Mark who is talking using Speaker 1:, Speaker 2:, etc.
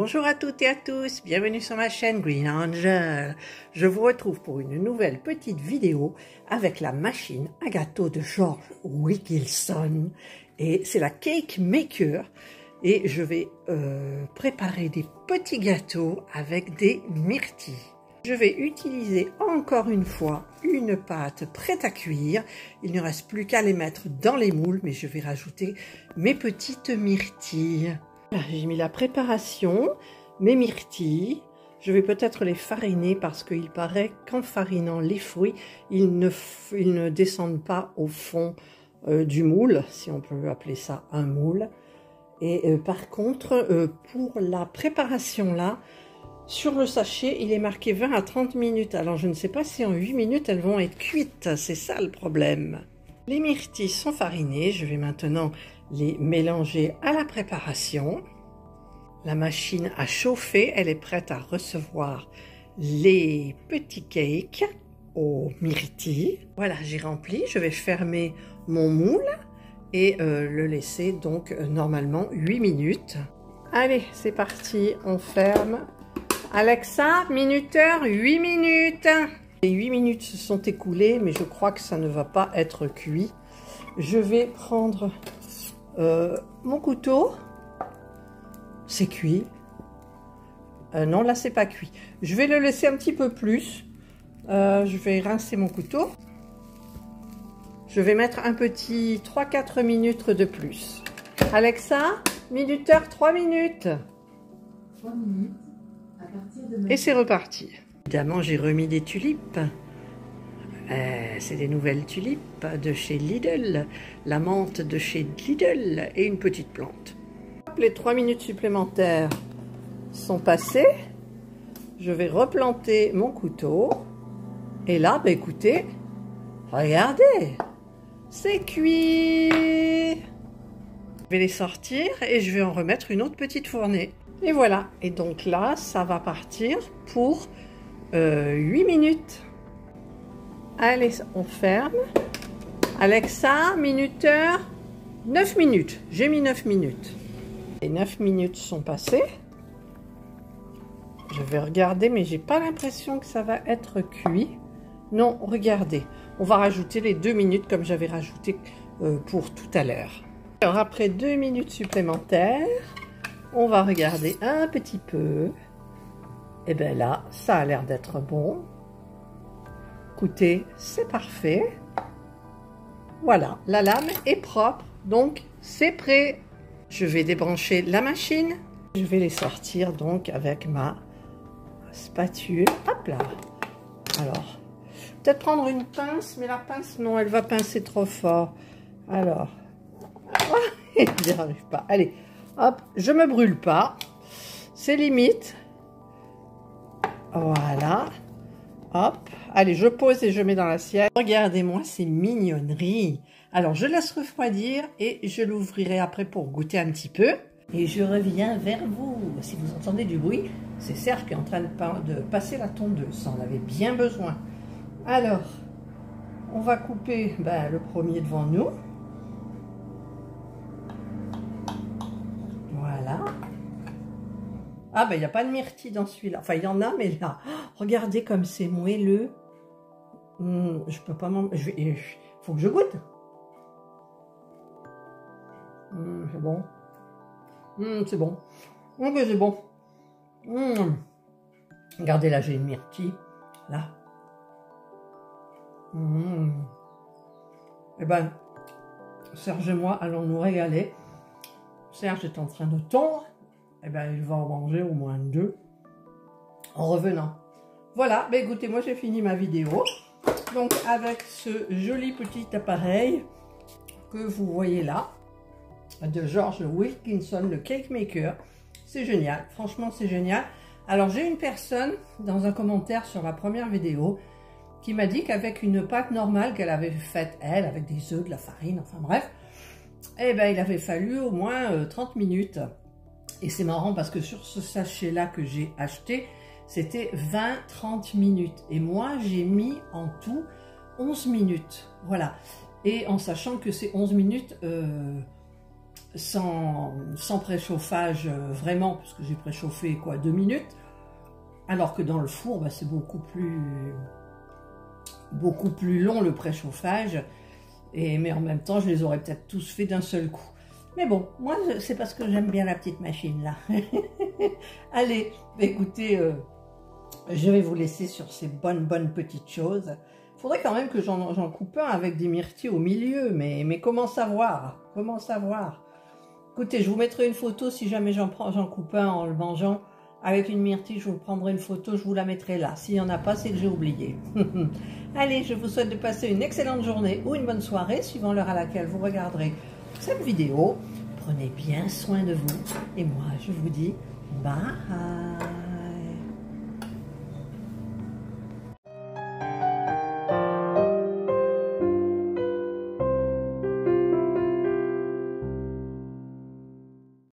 Speaker 1: Bonjour à toutes et à tous, bienvenue sur ma chaîne Green Angel. Je vous retrouve pour une nouvelle petite vidéo avec la machine à gâteau de George Wilkinson. Et c'est la Cake Maker. Et je vais préparer des petits gâteaux avec des myrtilles. Je vais utiliser encore une fois une pâte prête à cuire. Il ne reste plus qu'à les mettre dans les moules, mais je vais rajouter mes petites myrtilles. J'ai mis la préparation, mes myrtilles. Je vais peut-être les fariner parce qu'il paraît qu'en farinant les fruits, ils ne descendent pas au fond du moule, si on peut appeler ça un moule. Et par contre, pour la préparation là, sur le sachet, il est marqué 20 à 30 minutes. Alors je ne sais pas si en 8 minutes elles vont être cuites, c'est ça le problème. Les myrtilles sont farinées, je vais maintenant les mélanger à la préparation. La machine a chauffé, elle est prête à recevoir les petits cakes aux myrtilles. Voilà, j'ai rempli, je vais fermer mon moule et le laisser donc normalement 8 minutes. Allez, c'est parti, on ferme. Alexa, minuteur, 8 minutes. Les 8 minutes se sont écoulées, mais je crois que ça ne va pas être cuit. Je vais prendre mon couteau. C'est cuit. Non, là, c'est pas cuit. Je vais le laisser un petit peu plus. Je vais rincer mon couteau. Je vais mettre un petit 3-4 minutes de plus. Alexa, minuteur, 3 minutes.
Speaker 2: 3 minutes à partir de maintenant.
Speaker 1: Et c'est reparti. Évidemment, j'ai remis des tulipes. C'est des nouvelles tulipes de chez Lidl, la menthe de chez Lidl et une petite plante. Les 3 minutes supplémentaires sont passées. Je vais replanter mon couteau. Et là, bah, écoutez, regardez, c'est cuit. Je vais les sortir et je vais en remettre une autre petite fournée. Et voilà. Et donc là, ça va partir pour 8 minutes. Allez, on ferme. Alexa, minuteur, 9 minutes. J'ai mis 9 minutes. Les 9 minutes sont passées. Je vais regarder, mais j'ai pas l'impression que ça va être cuit. Non, regardez. On va rajouter les 2 minutes comme j'avais rajouté pour tout à l'heure. Alors, après 2 minutes supplémentaires, on va regarder un petit peu. Et bien là, ça a l'air d'être bon. Écoutez, c'est parfait. Voilà, la lame est propre, donc c'est prêt. Je vais débrancher la machine. Je vais les sortir donc avec ma spatule. Hop là. Alors, peut-être prendre une pince, mais la pince, non, elle va pincer trop fort. Alors, j'y arrive pas. Allez, hop, je me brûle pas. C'est limite. Voilà. Hop, allez, je pose et je mets dans l'assiette. Regardez-moi ces mignonneries. Alors, je laisse refroidir et je l'ouvrirai après pour goûter un petit peu. Et je reviens vers vous. Si vous entendez du bruit, c'est Serge qui est en train de passer la tondeuse. Ça en avait bien besoin. Alors, on va couper le premier devant nous. Voilà. Ah, il n'y a pas de myrtille dans celui-là. Enfin, il y en a, mais là, regardez comme c'est moelleux. Je peux pas m'en... Il faut que je goûte. C'est bon. C'est bon. Ok, c'est bon. Regardez, là, j'ai une myrtille. Là. Eh ben, Serge et moi allons nous régaler. Serge est en train de tondre. Eh ben, il va en manger au moins 2 en revenant. Voilà, écoutez, moi j'ai fini ma vidéo. Donc avec ce joli petit appareil que vous voyez là, de George Wilkinson, le Cake Maker. C'est génial, franchement c'est génial. Alors j'ai une personne dans un commentaire sur la première vidéo qui m'a dit qu'avec une pâte normale qu'elle avait faite elle, avec des œufs, de la farine, enfin bref, eh ben il avait fallu au moins 30 minutes. Et c'est marrant parce que sur ce sachet-là que j'ai acheté, c'était 20-30 minutes. Et moi, j'ai mis en tout 11 minutes. Voilà. Et en sachant que ces 11 minutes sans préchauffage vraiment, parce que j'ai préchauffé quoi 2 minutes, alors que dans le four, bah, c'est beaucoup plus long le préchauffage, mais en même temps, je les aurais peut-être tous fait d'un seul coup. Mais bon, moi, c'est parce que j'aime bien la petite machine là. Allez, écoutez, je vais vous laisser sur ces bonnes petites choses. Il faudrait quand même que j'en coupe un avec des myrtilles au milieu, mais comment savoir? Comment savoir? Écoutez, je vous mettrai une photo si jamais j'en coupe un en le mangeant. Avec une myrtille, je vous prendrai une photo, je vous la mettrai là. S'il n'y en a pas, c'est que j'ai oublié. Allez, je vous souhaite de passer une excellente journée ou une bonne soirée, suivant l'heure à laquelle vous regarderez cette vidéo. Prenez bien soin de vous. Et moi, je vous dis bye.